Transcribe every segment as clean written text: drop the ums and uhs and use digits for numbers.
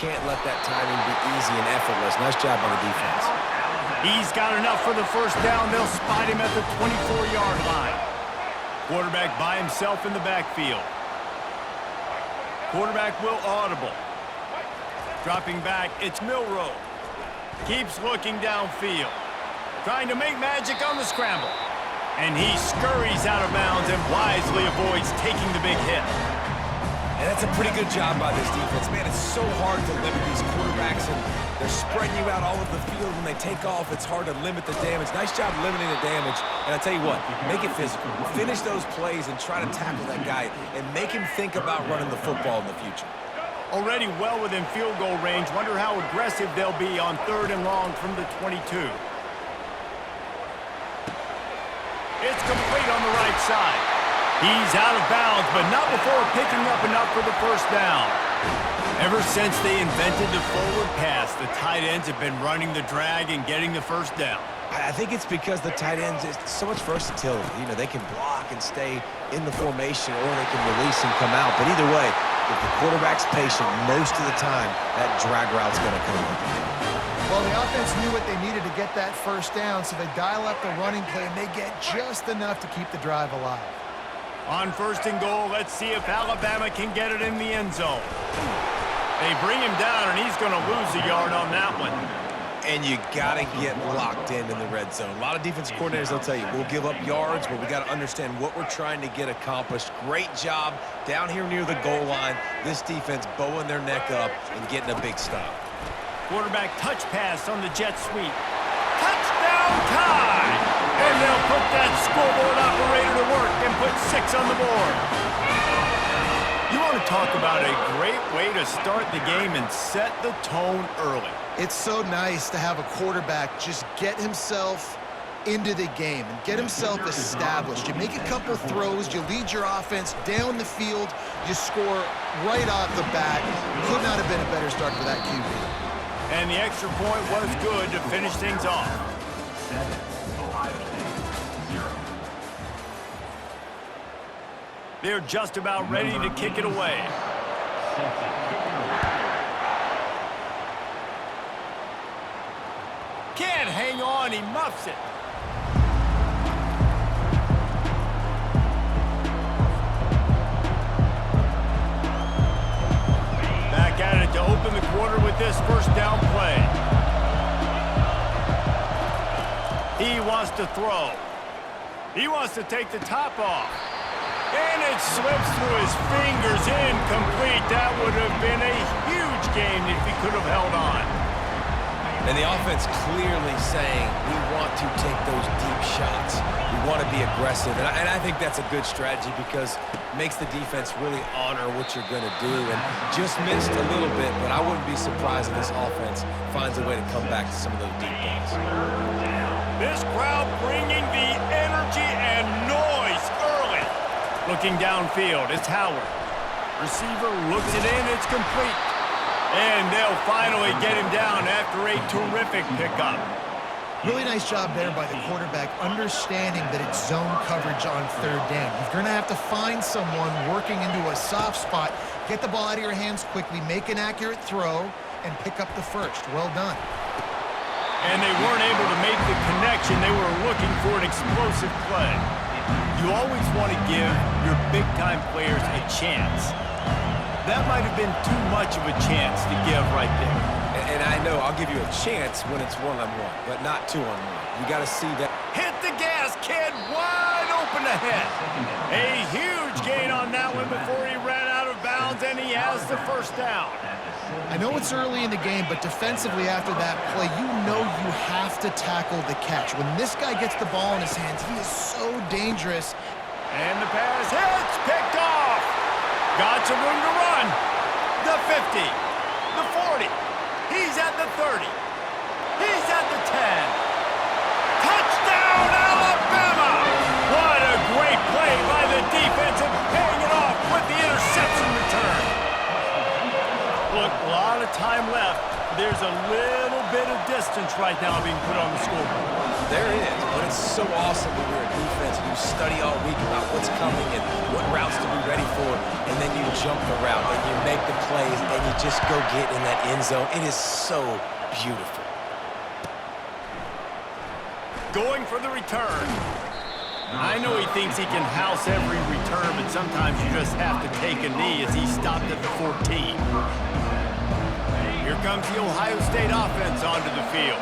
can't let that timing be easy and effortless. Nice job by the defense. He's got enough for the first down. They'll spot him at the 24-yard line. Quarterback by himself in the backfield. Quarterback will audible. Dropping back, it's Milroe. Keeps looking downfield. Trying to make magic on the scramble. And he scurries out of bounds and wisely avoids taking the big hit. And that's a pretty good job by this defense. Man, it's so hard to limit these quarterbacks, and they're spreading you out all over the field. When they take off, it's hard to limit the damage. Nice job limiting the damage. And I tell you what, make it physical. Finish those plays and try to tackle that guy and make him think about running the football in the future. Already well within field goal range. Wonder how aggressive they'll be on 3rd and long from the 22. It's complete on the right side. He's out of bounds, but not before picking up enough for the first down. Ever since they invented the forward pass, the tight ends have been running the drag and getting the first down. I think it's because the tight ends, it's so much versatility. You know, they can block and stay in the formation, or they can release and come out. But either way, if the quarterback's patient, most of the time, that drag route's going to come open. Well, the offense knew what they needed to get that first down, so they dial up the running play, and they get just enough to keep the drive alive. On 1st and goal, let's see if Alabama can get it in the end zone. They bring him down, and he's going to lose a yard on that one. And you got to get locked in the red zone. A lot of defense coordinators, they'll tell you, we'll give up yards, but we got to understand what we're trying to get accomplished. Great job down here near the goal line. This defense bowing their neck up and getting a big stop. Quarterback touch pass on the jet sweep. Touchdown tie! And they'll put that scoreboard operator to work and put 6 on the board. You want to talk about a great way to start the game and set the tone early. It's so nice to have a quarterback just get himself into the game and get himself established. You make a couple throws, you lead your offense down the field, you score right off the bat. Could not have been a better start for that QB. And the extra point was good to finish things off. They're just about ready to kick it away. Can't hang on, he muffs it. Back at it to open the quarter with this first down play. He wants to throw. He wants to take the top off. And it slips through his fingers, incomplete. That would have been a huge gain if he could have held on. And the offense clearly saying, we want to take those deep shots. We want to be aggressive. And I think that's a good strategy because it makes the defense really honor what you're going to do. And just missed a little bit, but I wouldn't be surprised if this offense finds a way to come back to some of those deep balls. This crowd bringing the energy and noise early. Looking downfield, it's Howard. Receiver looks it in, it's complete. And they'll finally get him down after a terrific pickup. Really nice job there by the quarterback, understanding that it's zone coverage on 3rd down. You're going to have to find someone working into a soft spot, get the ball out of your hands quickly, make an accurate throw, and pick up the first. Well done. And they weren't able to make the connection. They were looking for an explosive play. You always want to give your big-time players a chance. That might have been too much of a chance to give right there. And I know I'll give you a chance when it's one-on-one, but not two-on-one. You got to see that. Hit the gas, kid. Wide open ahead. A huge gain on that one before he ran out of bounds, and he has the first down. I know it's early in the game, but defensively after that play, you know you have to tackle the catch. When this guy gets the ball in his hands, he is so dangerous. And the pass hits, picked off. Got some room to run. The 50, the 40. He's at the 30. He's at the 10. Touchdown, Alabama! What a great play by the defense and paying it off with the interception return. Look, amount of time left. There's a little bit of distance right now being put on the scoreboard. There is, but it's so awesome when you're a defense and you study all week about what's coming and what routes to be ready for, and then you jump the route and you make the plays and you just go get in that end zone. It is so beautiful. Going for the return. I know he thinks he can house every return, but sometimes you just have to take a knee as he stopped at the 14. Here comes the Ohio State offense onto the field.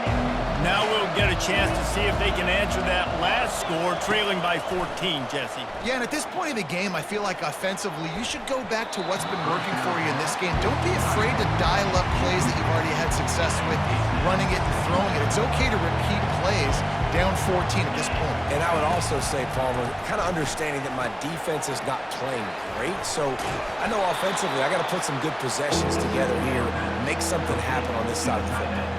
Now we'll get a chance to see if they can answer that last score, trailing by 14, Jesse. Yeah, and at this point in the game, I feel like offensively, you should go back to what's been working for you in this game. Don't be afraid to dial up plays that you've already had success with, running it and throwing it. It's okay to repeat plays down 14 at this point. And I would also say, Palmer, kind of understanding that my defense is not playing great, so I know offensively I got to put some good possessions together here, make something happen on this side of the football.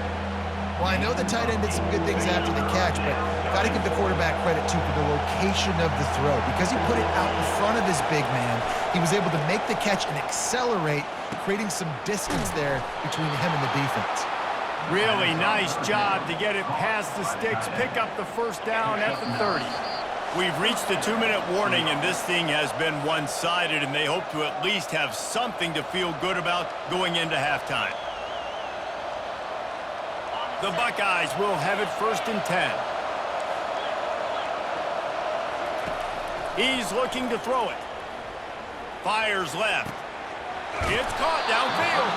Well, I know the tight end did some good things after the catch, but got to give the quarterback credit, too, for the location of the throw. Because he put it out in front of his big man, he was able to make the catch and accelerate, creating some distance there between him and the defense. Really nice job to get it past the sticks, pick up the first down at the 30. We've reached the 2-minute warning, and this thing has been one-sided, and they hope to at least have something to feel good about going into halftime. The Buckeyes will have it 1st and 10. He's looking to throw it. Fires left. It's caught downfield.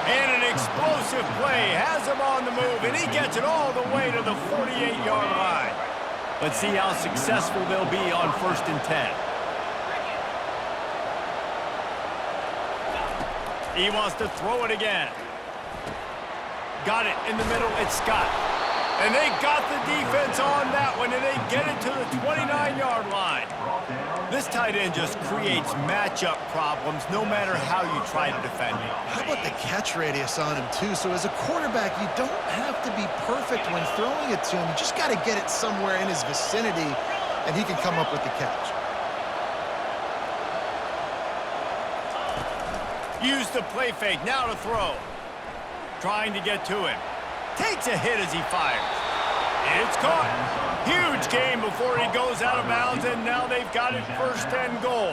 And an explosive play has him on the move, and he gets it all the way to the 48-yard line. Let's see how successful they'll be on 1st and 10. He wants to throw it again. Got it in the middle. It's Scott. And they got the defense on that one, and they get it to the 29-yard line. This tight end just creates matchup problems no matter how you try to defend him. How about the catch radius on him, too? So as a quarterback, you don't have to be perfect when throwing it to him. You just got to get it somewhere in his vicinity, and he can come up with the catch. Use the play fake. Now to throw. Trying to get to him. Takes a hit as he fires. It's caught. Huge gain before he goes out of bounds, and now they've got it 1st and goal.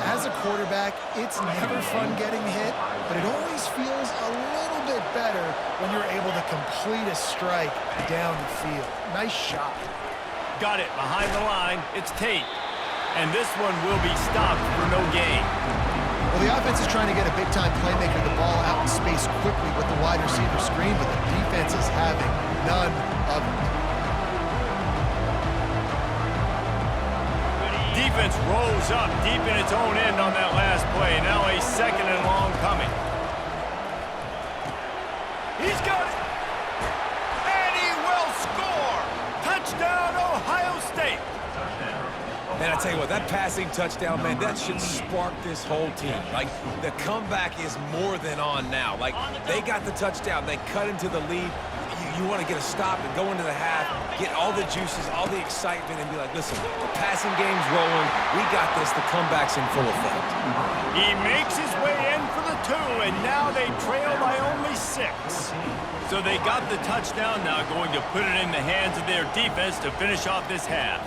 As a quarterback, it's never fun getting hit, but it always feels a little bit better when you're able to complete a strike down the field. Nice shot. Got it behind the line. It's Tate. And this one will be stopped for no gain. Well, the offense is trying to get a big-time playmaker the ball out in space quickly with the wide receiver screen, but the defense is having none of it. Defense rolls up deep in its own end on that last play. Now a 2nd and long coming. He's got it. And he will score. Touchdown, Ohio State. Man, I tell you what, that passing touchdown, man, that should spark this whole team. Like, the comeback is more than on now. Like, they got the touchdown. They cut into the lead. You want to get a stop and go into the half, get all the juices, all the excitement, and be like, listen, the passing game's rolling. We got this. The comeback's in full effect. He makes his way in for the 2, and now they trail by only 6. So they got the touchdown, now going to put it in the hands of their defense to finish off this half.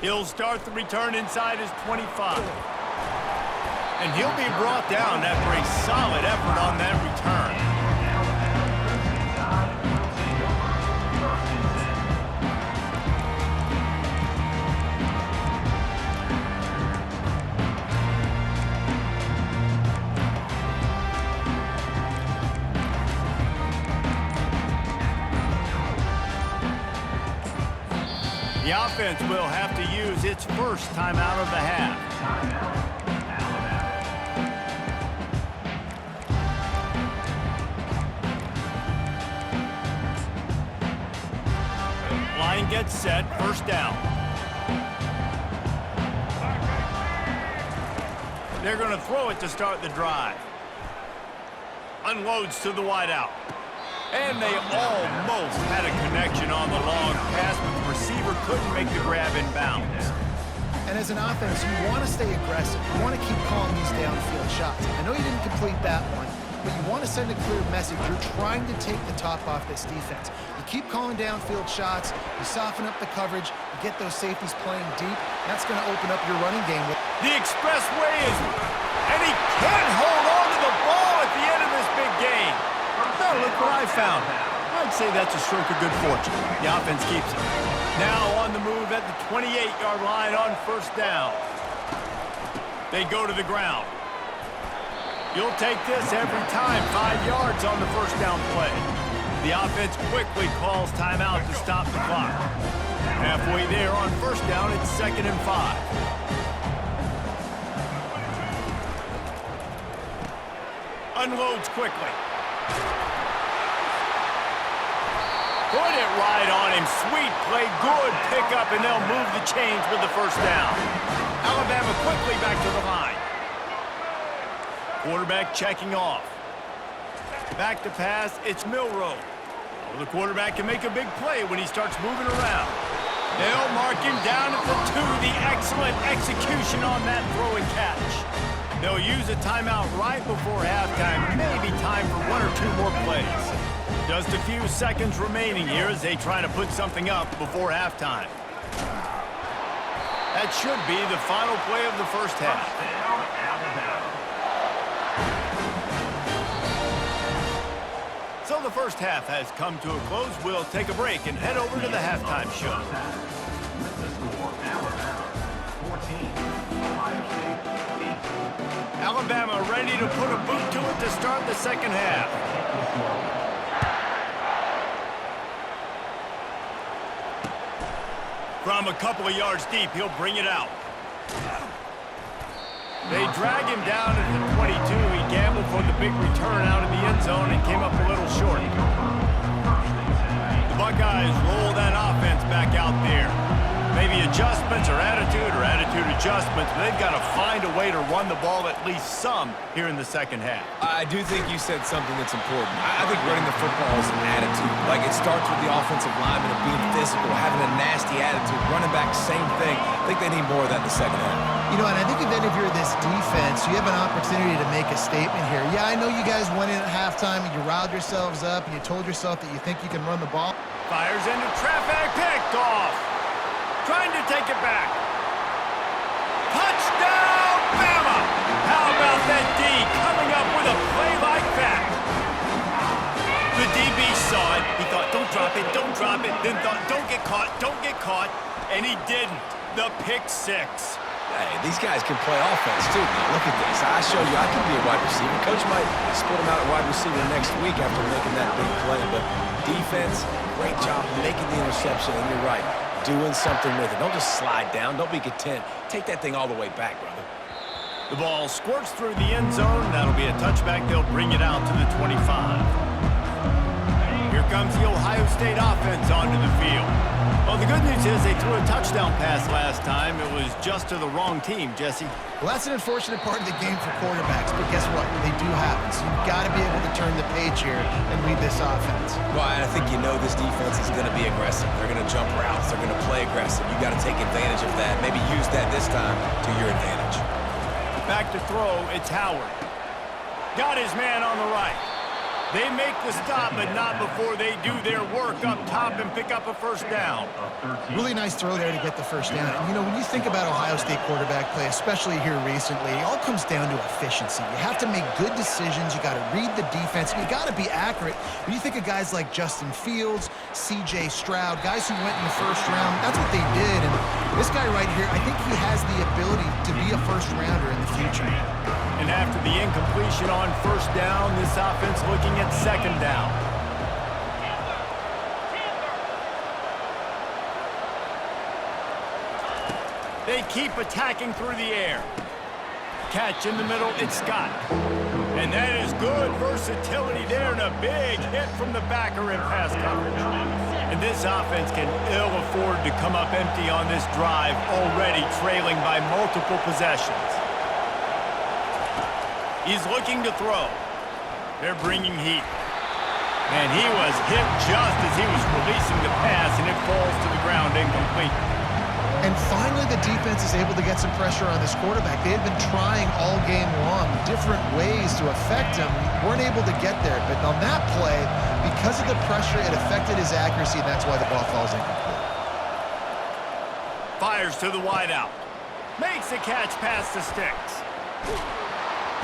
He'll start the return inside his 25. And he'll be brought down after a solid effort on that return. The offense will have to use its first timeout of the half. Line gets set, 1st down. They're going to throw it to start the drive. Unloads to the wideout. And they almost had a connection on the long pass, but the receiver couldn't make the grab in bounds. And as an offense, you want to stay aggressive. You want to keep calling these downfield shots. I know you didn't complete that one, but you want to send a clear message. You're trying to take the top off this defense. You keep calling downfield shots. You soften up the coverage. You get those safeties playing deep. That's going to open up your running game. The expressway is... And he can't hold on to the ball at the end of this big game. Now look what I found. I'd say that's a stroke of good fortune. The offense keeps it. Now on the move at the 28-yard line on first down. They go to the ground. You'll take this every time. 5 yards on the first down play. The offense quickly calls timeout to stop the clock. Halfway there on first down, it's 2nd and 5. Unloads quickly. Put it right on him. Sweet play. Good pickup, and they'll move the chains with the first down. Alabama quickly back to the line. Quarterback checking off. Back to pass. It's Milroe. Oh, the quarterback can make a big play when he starts moving around. They'll mark him down at the 2. The excellent execution on that throw and catch. They'll use a timeout right before halftime. Maybe time for 1 or 2 more plays. Just a few seconds remaining here as they try to put something up before halftime. That should be the final play of the first half. So the first half has come to a close. We'll take a break and head over to the halftime show. Alabama ready to put a boot to it to start the second half. From a couple of yards deep, he'll bring it out. They drag him down at the 22. He gambled for the big return out of the end zone and came up a little short. The Buckeyes roll that offense back out there. Maybe adjustments or attitude adjustments, but they've got to find a way to run the ball at least some here in the second half. I do think you said something that's important. I think running the football is an attitude. Like, it starts with the offensive lineman and being physical, having a nasty attitude. Running back, same thing. I think they need more of that in the second half. You know, and I think if any of you are this defense, you have an opportunity to make a statement here. Yeah, I know you guys went in at halftime and you riled yourselves up and you told yourself that you think you can run the ball. Fires into traffic, picked off. Trying to take it back. Touchdown, Bama! How about that D coming up with a play like that? The DB saw it. He thought, don't drop it, then thought, don't get caught, and he didn't. The pick six. Hey, these guys can play offense, too. Now, look at this. I show you I can be a wide receiver. Coach might split him out at wide receiver next week after making that big play, but defense, great job making the interception, and you're right. Doing something with it. Don't just slide down. Don't be content. Take that thing all the way back, brother. The ball squirts through the end zone. That'll be a touchback. They'll bring it out to the 25. Here comes the Ohio State offense onto the field. Well, the good news is they threw a touchdown pass last time. It was just to the wrong team, Jesse. Well, that's an unfortunate part of the game for quarterbacks, but guess what? They do happen. So you've got to be able to turn the page here and lead this offense. Well, I think you know this defense is going to be aggressive. They're going to jump routes. They're going to play aggressive. You got to take advantage of that. Maybe use that this time to your advantage. Back to throw, it's Howard. Got his man on the right. They make the stop, but not before they do their work up top and pick up a first down. Really nice throw there to get the first down. And, you know, when you think about Ohio State quarterback play, especially here recently, it all comes down to efficiency. You have to make good decisions. You got to read the defense. You got to be accurate. When you think of guys like Justin Fields, C.J. Stroud, guys who went in the first round, that's what they did. And this guy right here, I think he has the ability to be a first-rounder in the future. And after the incompletion on first down, this offense looking at second down. They keep attacking through the air. Catch in the middle, it's Scott. And that is good versatility there and a big hit from the backer in pass coverage. And this offense can ill afford to come up empty on this drive, already trailing by multiple possessions. He's looking to throw. They're bringing heat. And he was hit just as he was releasing the pass, and it falls to the ground incomplete. And finally, the defense is able to get some pressure on this quarterback. They had been trying all game long different ways to affect him. Weren't able to get there. But on that play, because of the pressure, it affected his accuracy, and that's why the ball falls incomplete. Fires to the wideout. Makes a catch past the sticks.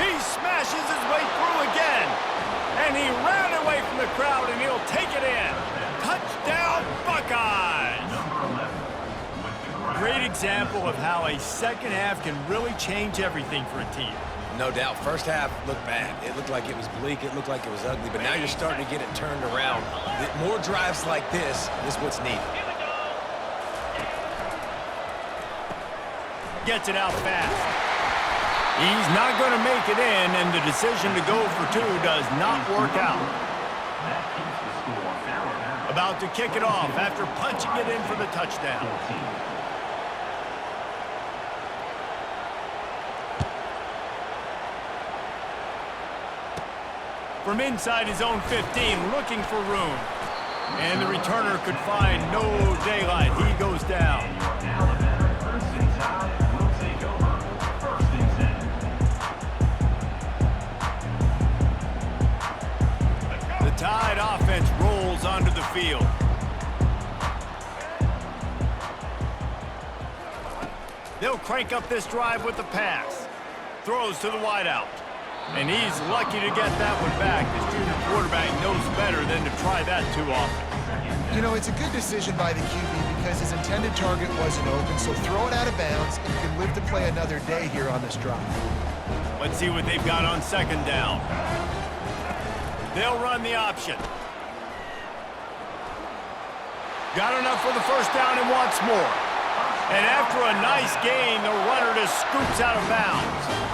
He smashes his way through again. And he ran away from the crowd, and he'll take it in. Touchdown, Buckeyes! Great example of how a second half can really change everything for a team. No doubt. First half looked bad. It looked like it was bleak. It looked like it was ugly. But now you're starting to get it turned around. More drives like this is what's needed. Gets it out fast. He's not going to make it in, and the decision to go for two does not work out. About to kick it off after punching it in for the touchdown. From inside his own 15, looking for room. And the returner could find no daylight. He goes down. The Tide offense rolls onto the field. They'll crank up this drive with the pass. Throws to the wideout. And he's lucky to get that one back. This junior quarterback knows better than to try that too often. You know, it's a good decision by the QB because his intended target wasn't open, so throw it out of bounds and you can live to play another day here on this drive. Let's see what they've got on second down. They'll run the option. Got enough for the first down and wants more. And after a nice gain, the runner just scoops out of bounds.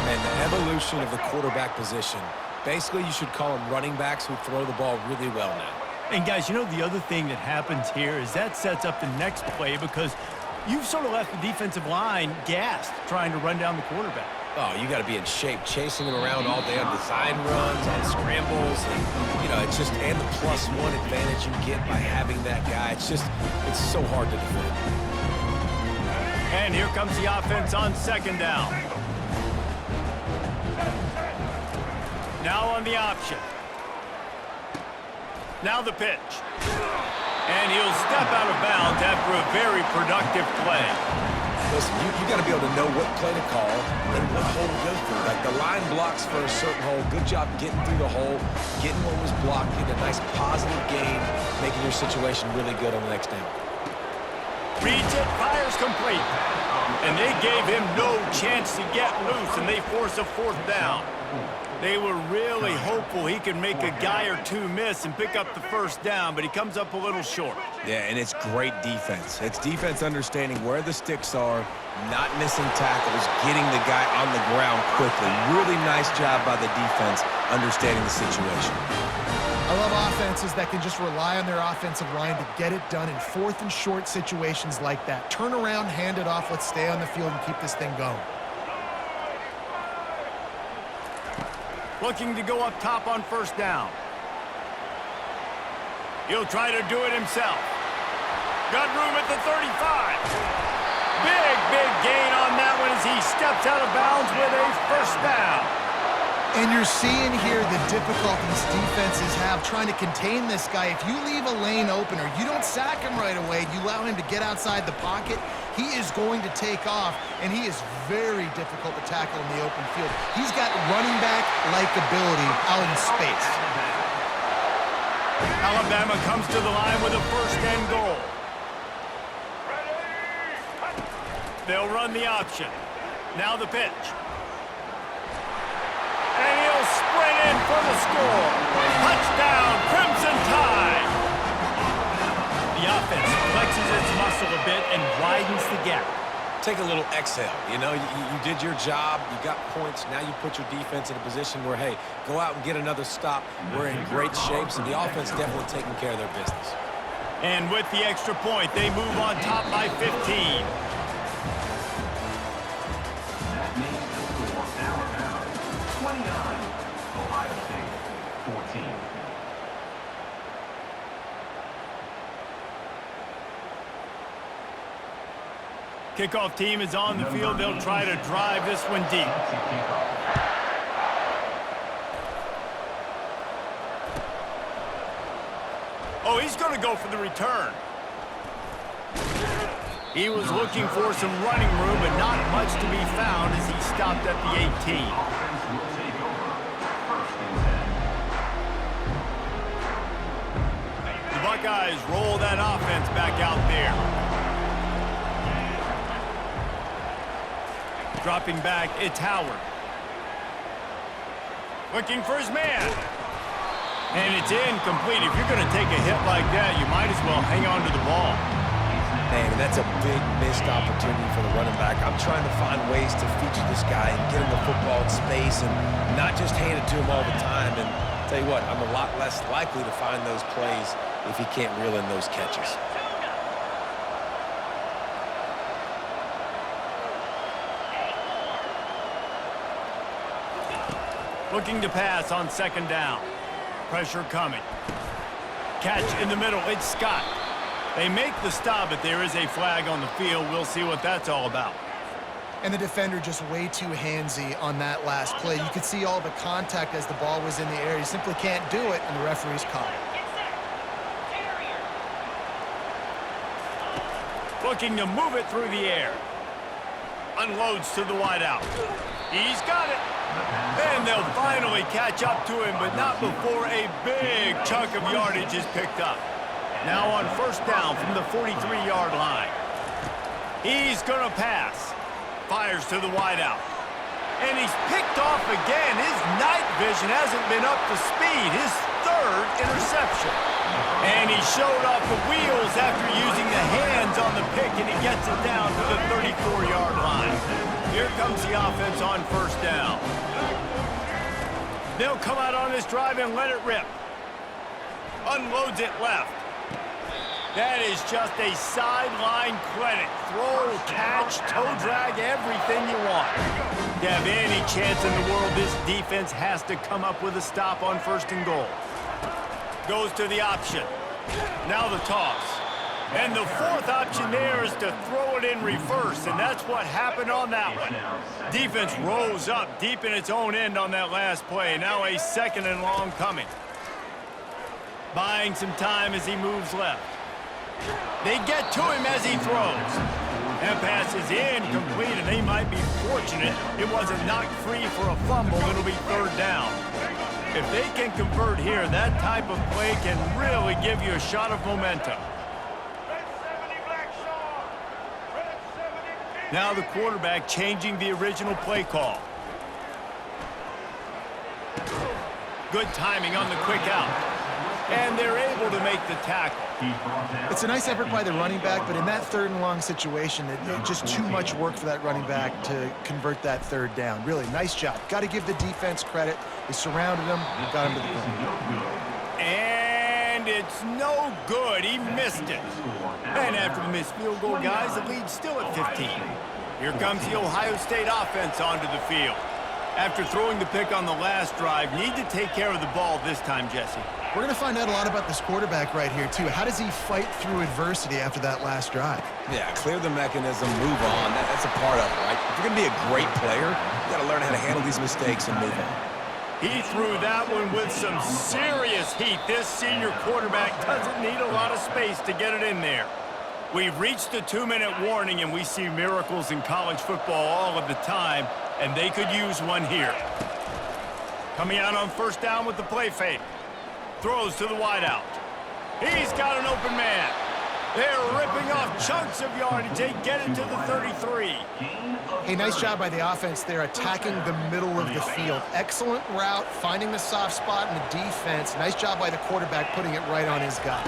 And the evolution of the quarterback position. Basically, you should call them running backs who throw the ball really well now. And guys, you know the other thing that happens here is that sets up the next play because you've sort of left the defensive line gassed trying to run down the quarterback. Oh, you got to be in shape, chasing him around all day on design runs, on scrambles, and, you know, it's just, and the +1 advantage you get by having that guy. It's so hard to defend. And here comes the offense on second down. Now on the option. Now the pitch. And he'll step out of bounds after a very productive play. Listen, you got to be able to know what play to call and what hole to go through. Like the line blocks for a certain hole. Good job getting through the hole, getting what was blocked, getting a nice positive gain, making your situation really good on the next down. Reads it, fires complete. And they gave him no chance to get loose, and they force a fourth down. They were really hopeful he could make a guy or two miss and pick up the first down, but he comes up a little short. Yeah, and it's great defense. It's defense understanding where the sticks are, not missing tackles, getting the guy on the ground quickly. Really nice job by the defense understanding the situation. I love offenses that can just rely on their offensive line to get it done in fourth and short situations like that. Turn around, hand it off, let's stay on the field and keep this thing going. Looking to go up top on first down. He'll try to do it himself. Got room at the 35. Big gain on that one as he steps out of bounds with a first down. And you're seeing here the difficulties defenses have trying to contain this guy. If you leave a lane open or you don't sack him right away, you allow him to get outside the pocket, he is going to take off, and he is very difficult to tackle in the open field. He's got running back-like ability out in space. Alabama comes to the line with a first and goal. They'll run the option. Now the pitch. And he'll sprint in for the score. Touchdown, Crimson Tide. The offense flexes its muscle a bit and widens the gap. Take a little exhale. You know, you did your job. You got points. Now you put your defense in a position where, hey, go out and get another stop. We're in great shape, so the offense definitely taking care of their business. And with the extra point, they move on top by 15. Kickoff team is on the field. They'll try to drive this one deep. Oh, he's going to go for the return. He was looking for some running room, but not much to be found as he stopped at the 18. The Buckeyes roll that offense back out there. Dropping back, it's Howard. Looking for his man. And it's incomplete. If you're going to take a hit like that, you might as well hang on to the ball. Man, and that's a big missed opportunity for the running back. I'm trying to find ways to feature this guy and get him the football in space and not just hand it to him all the time. And tell you what, I'm a lot less likely to find those plays if he can't reel in those catches. Looking to pass on second down. Pressure coming. Catch in the middle. It's Scott. They make the stop, but there is a flag on the field. We'll see what that's all about. And the defender just way too handsy on that last play. You could see all the contact as the ball was in the air. He simply can't do it, and the referee's caught it. Looking to move it through the air. Unloads to the wideout. He's got it. And they'll finally catch up to him, but not before a big chunk of yardage is picked up. Now on first down from the 43-yard line. He's going to pass. Fires to the wideout. And he's picked off again. His night vision hasn't been up to speed. His third interception. And he showed off the wheels after using the hands on the pick, and he gets it down to the 34-yard line. Here comes the offense on first down. They'll come out on this drive and let it rip. Unloads it left. That is just a sideline credit. Throw, catch, toe drag, everything you want. To have any chance in the world, this defense has to come up with a stop on first and goal. Goes to the option. Now the toss. And the fourth option there is to throw it in reverse, and that's what happened on that one. Defense rose up deep in its own end on that last play. Now a second and long coming. Buying some time as he moves left. They get to him as he throws. That pass is incomplete, and they might be fortunate it wasn't knocked free for a fumble. It'll be third down. If they can convert here, that type of play can really give you a shot of momentum. Now the quarterback changing the original play call. Good timing on the quick out. And they're able to make the tackle. It's a nice effort by the running back, but in that third and long situation, it's just too much work for that running back to convert that third down. Really, nice job. Got to give the defense credit. They surrounded him, got him to the ground. And it's no good. He missed it. And after the missed field goal, guys, the lead's still at 15. Here comes the Ohio State offense onto the field. After throwing the pick on the last drive, need to take care of the ball this time, Jesse. We're going to find out a lot about this quarterback right here, too. How does he fight through adversity after that last drive? Yeah, clear the mechanism, move on. That's a part of it, right? If you're going to be a great player, you got to learn how to handle these mistakes and move on. He threw that one with some serious heat. This senior quarterback doesn't need a lot of space to get it in there. We've reached the 2-minute warning, and we see miracles in college football all of the time, and they could use one here. Coming out on first down with the play fake. Throws to the wideout. He's got an open man. They're ripping off chunks of yardage. They get it to the 33. Hey, nice job by the offense there, attacking the middle of the field. Excellent route, finding the soft spot in the defense. Nice job by the quarterback putting it right on his guy.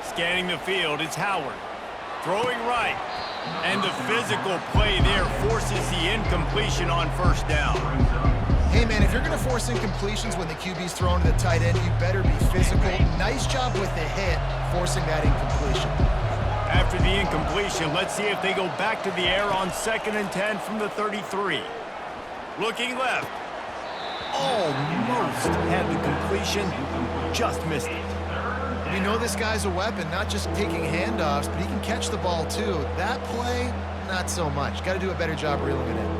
Scanning the field, it's Howard. Throwing right. And the physical play there forces the incompletion on first down. Hey, man, if you're going to force incompletions when the QB's thrown to the tight end, you better be physical. Nice job with the hit, forcing that incompletion. After the incompletion, let's see if they go back to the air on 2nd and 10 from the 33. Looking left. Almost had the completion, just missed it. We know this guy's a weapon, not just taking handoffs, but he can catch the ball, too. That play, not so much. Got to do a better job reeling it in.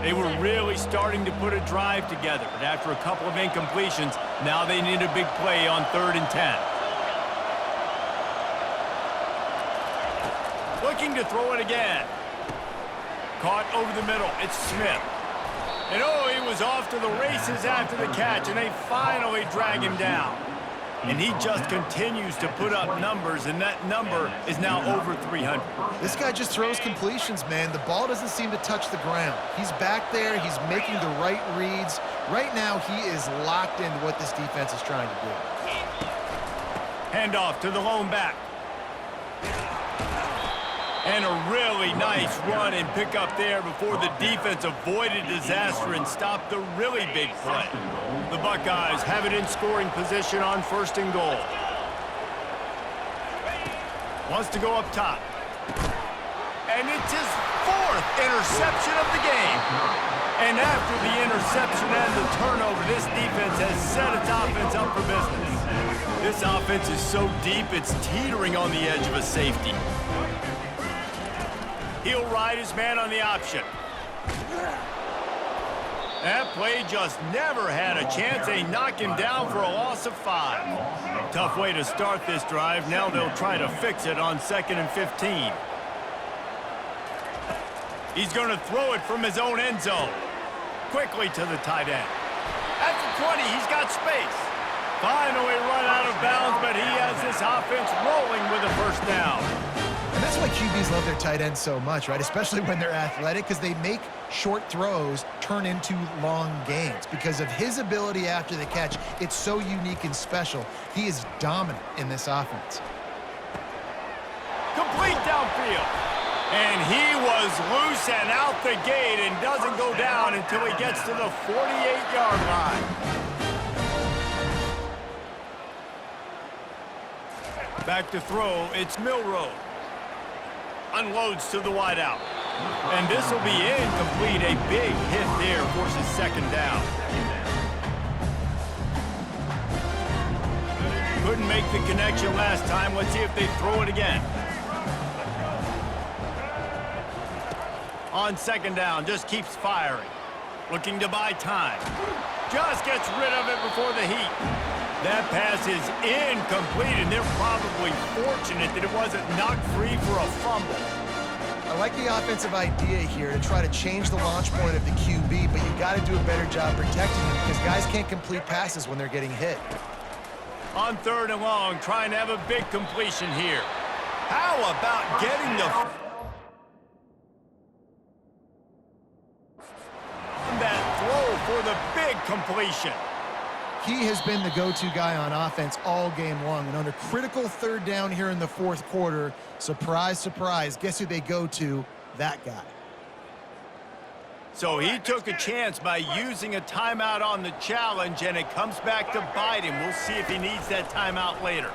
They were really starting to put a drive together, but after a couple of incompletions, now they need a big play on 3rd and 10. Looking to throw it again. Caught over the middle. It's Smith. And oh, he was off to the races after the catch, and they finally drag him down. And he just continues to put up numbers, and that number is now over 300. This guy just throws completions, man. The ball doesn't seem to touch the ground. He's back there. He's making the right reads. Right now, he is locked into what this defense is trying to do. Handoff to the lone back. And a really nice run and pick up there before the defense avoided disaster and stopped the really big play. The Buckeyes have it in scoring position on 1st and goal. Wants to go up top. And it's his 4th interception of the game. And after the interception and the turnover, this defense has set its offense up for business. This offense is so deep, it's teetering on the edge of a safety. He'll ride his man on the option. That play just never had a chance. They knock him down for a loss of 5. Tough way to start this drive. Now they'll try to fix it on 2nd and 15. He's going to throw it from his own end zone. Quickly to the tight end. At the 20, he's got space. Finally run out of bounds, but he has this offense rolling with a 1st down. And that's why QBs love their tight ends so much, right? Especially when they're athletic, because they make short throws turn into long gains. Because of his ability after the catch, it's so unique and special. He is dominant in this offense. Complete downfield. And he was loose and out the gate and doesn't go down until he gets to the 48-yard line. Back to throw, it's Milroe. Unloads to the wideout. And this will be incomplete. A big hit there forces 2nd down. Couldn't make the connection last time. Let's see if they throw it again. On 2nd down, just keeps firing. Looking to buy time. Just gets rid of it before the heat. That pass is incomplete, and they're probably fortunate that it wasn't knocked free for a fumble. I like the offensive idea here to try to change the launch point of the QB, but you got to do a better job protecting him because guys can't complete passes when they're getting hit. On 3rd and long, trying to have a big completion here. How about getting that throw for the big completion? He has been the go-to guy on offense all game long. And under critical 3rd down here in the 4th quarter, surprise, surprise, guess who they go to? That guy. So he took a chance by using a timeout on the challenge, and it comes back to bite him. We'll see if he needs that timeout later.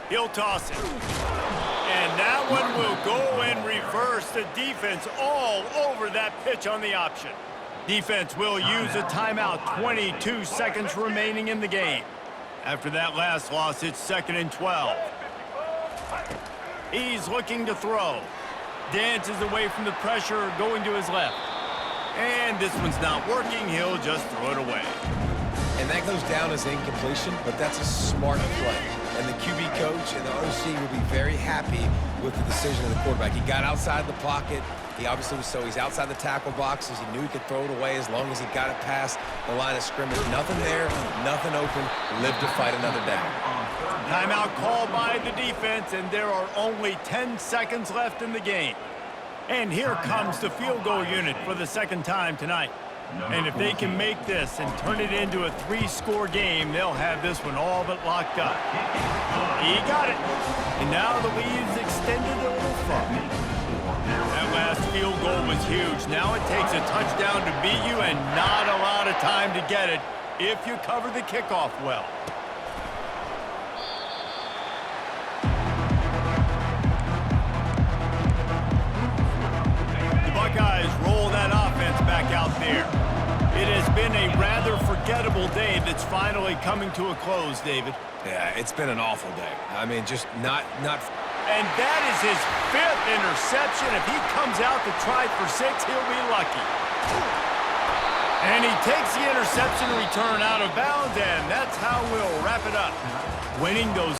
He'll toss it. And that one will go in reverse. The defense all over that pitch on the option. Defense will use a timeout. 22 seconds remaining in the game. After that last loss, it's 2nd and 12. He's looking to throw. Dances away from the pressure, going to his left. And this one's not working. He'll just throw it away. And that goes down as an incompletion, but that's a smart play. And the QB coach and the OC will be very happy with the decision of the quarterback. He got outside the pocket. He obviously was he's outside the tackle boxes. He knew he could throw it away as long as he got it past the line of scrimmage. Nothing there, nothing open. Live to fight another down. Timeout called by the defense, and there are only 10 seconds left in the game. And here comes the field goal unit for the 2nd time tonight. And if they can make this and turn it into a 3-score game, they'll have this one all but locked up. He got it. And now the lead's extended a little further. That last field goal was huge. Now it takes a touchdown to beat you and not a lot of time to get it if you cover the kickoff well. The Buckeyes roll that offense back out there. It has been a rather forgettable day that's finally coming to a close, David. Yeah, it's been an awful day. I mean, just not. And that is his 5th interception. If he comes out to try for 6, he'll be lucky. And he takes the interception return out of bounds, and that's how we'll wrap it up. Winning those